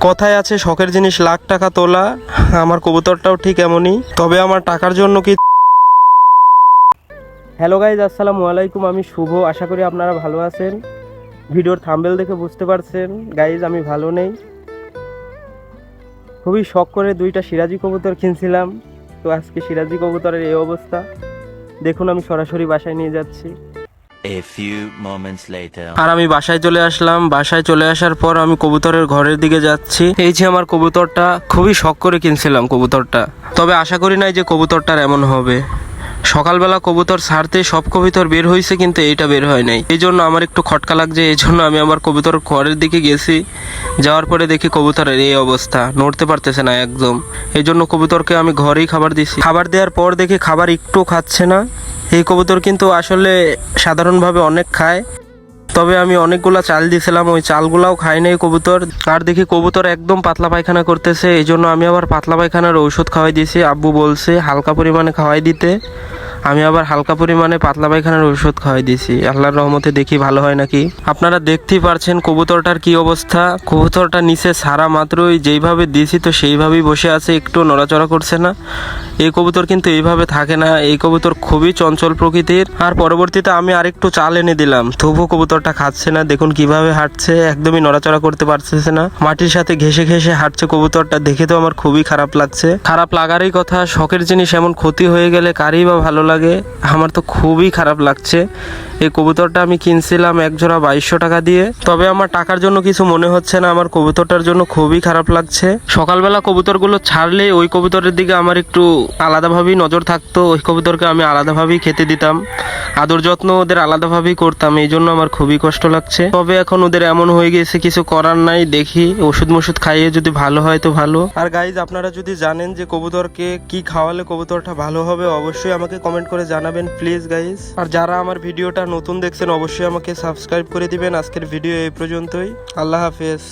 কথায় আছে শখের জিনিস লাখ টাকা তোলা, আমার কবুতরটাও ঠিক এমনই, তবে আমার টাকার জন্য কি। হ্যালো গাইজ, আসসালামু আলাইকুম। আমি শুভ, আশা করি আপনারা ভালো আছেন। ভিডিওর থাম্বনেল দেখে বুঝতে পারছেন গাইজ আমি ভালো নেই। খুবই শখ করে দুইটা সিরাজি কবুতর কিনছিলাম, তো আজকে সিরাজি কবুতরের এই অবস্থা। দেখুন আমি সরাসরি বাসায় নিয়ে যাচ্ছি। A few moments later. আর আমি বাসায় চলে আসলাম। বাসায় চলে আসার পর আমি কবুতরের ঘরের দিকে যাচ্ছি। এই যে আমার কবুতরটা, খুবই শখ করে কিনছিলাম কবুতরটা, তবে আশা করি নাই যে কবুতরটার এমন হবে। সকালবেলা কবুতর ছাড়তে সব কবুতর বের হয়েছে, কিন্তু এইটা বের হয় নাই। এই জন্য আমার একটু খটকা লাগছে। এই জন্য আমি আমার কবুতর ঘরের দিকে গেছি। যাওয়ার পরে দেখি কবুতরের এই অবস্থা, নড়তে পারতেছে না একদম। এই জন্য কবুতরকে আমি ঘরেই খাবার দিছি। খাবার দেওয়ার পর দেখি খাবার একটু খাচ্ছে না। এই কবুতর কিন্তু আসলে সাধারণভাবে অনেক খায়, তবে আমি অনেকগুলা চাল দিয়েছিলাম, ওই চালগুলাও খাই নাই কবুতর। আর দেখি কবুতর একদম পাতলা পায়খানা করতেছে, এই জন্য আমি আবার পাতলা পায়খানার ঔষধ খাওয়াই দিয়েছি। আব্বু বলছে হালকা পরিমাণে খাওয়াই দিতে, আমি আবার হালকা পরিমাণে পাতলা পায়খানার ঔষধ খাওয়াই দিয়েছি। আল্লাহর রহমতে দেখি ভালো হয় নাকি। আপনারা দেখতেই পারছেন কবুতরটার কি অবস্থা। কবুতরটা নিচে ছাড়া মাত্রই যেইভাবে দিয়েছি তো সেইভাবেই বসে আছে, একটু নড়াচড়া করছে না। এই কবুতর কিন্তু এইভাবে থাকে না, এই কবুতর খুবই চঞ্চল প্রকৃতির। আর পরবর্তীতে আমি আরেকটু চাল এনে দিলাম, তবুও কবুতরটা খাচ্ছে না। দেখুন কিভাবে হাঁটছে, একদমই নড়াচড়া করতে পারতেছে না, মাটির সাথে ঘেসে ঘেসে হাঁটছে কবুতরটা। দেখে তো আমার খুবই খারাপ লাগছে। খারাপ লাগারই কথা, শখের জিনিস এমন ক্ষতি হয়ে গেলে কারই বা ভালো লাগে। আমার তো খুবই খারাপ লাগছে। এই কবুতরটা আমি কিনছিলাম এক জোড়া 2200 টাকা দিয়ে, তবে আমার টাকার জন্য কিছু মনে হচ্ছে না, আমার কবুতরটার জন্য খুবই খারাপ লাগছে। সকালবেলা কবুতরগুলো ছাড়লে ওই কবুতরের দিকে আমার একটু আলাদাভাবেই নজর থাকতো, ওই কবুতরকে আমি আলাদাভাবেই খেতে দিতাম, আদর যত্ন ওদের আলাদাভাবেই করতাম। এই জন্য আমার খুবই কষ্ট লাগছে। তবে এখন ওদের এমন হয়ে গেছে, কিছু করার নাই। দেখি ওষুধ মষুধ খাইয়ে যদি ভালো হয় তো ভালো। আর গাইজ, আপনারা যদি জানেন যে কবুতরকে কি খাওয়ালে কবুতরটা ভালো হবে, অবশ্যই আমাকে কমেন্ট করে জানাবেন প্লিজ গাইজ। আর যারা আমার ভিডিওটা নতুন দেখছেন অবশ্যই আমাকে সাবস্ক্রাইব করে দিবেন। আজকের ভিডিও এই পর্যন্তই। আল্লাহ হাফেজ।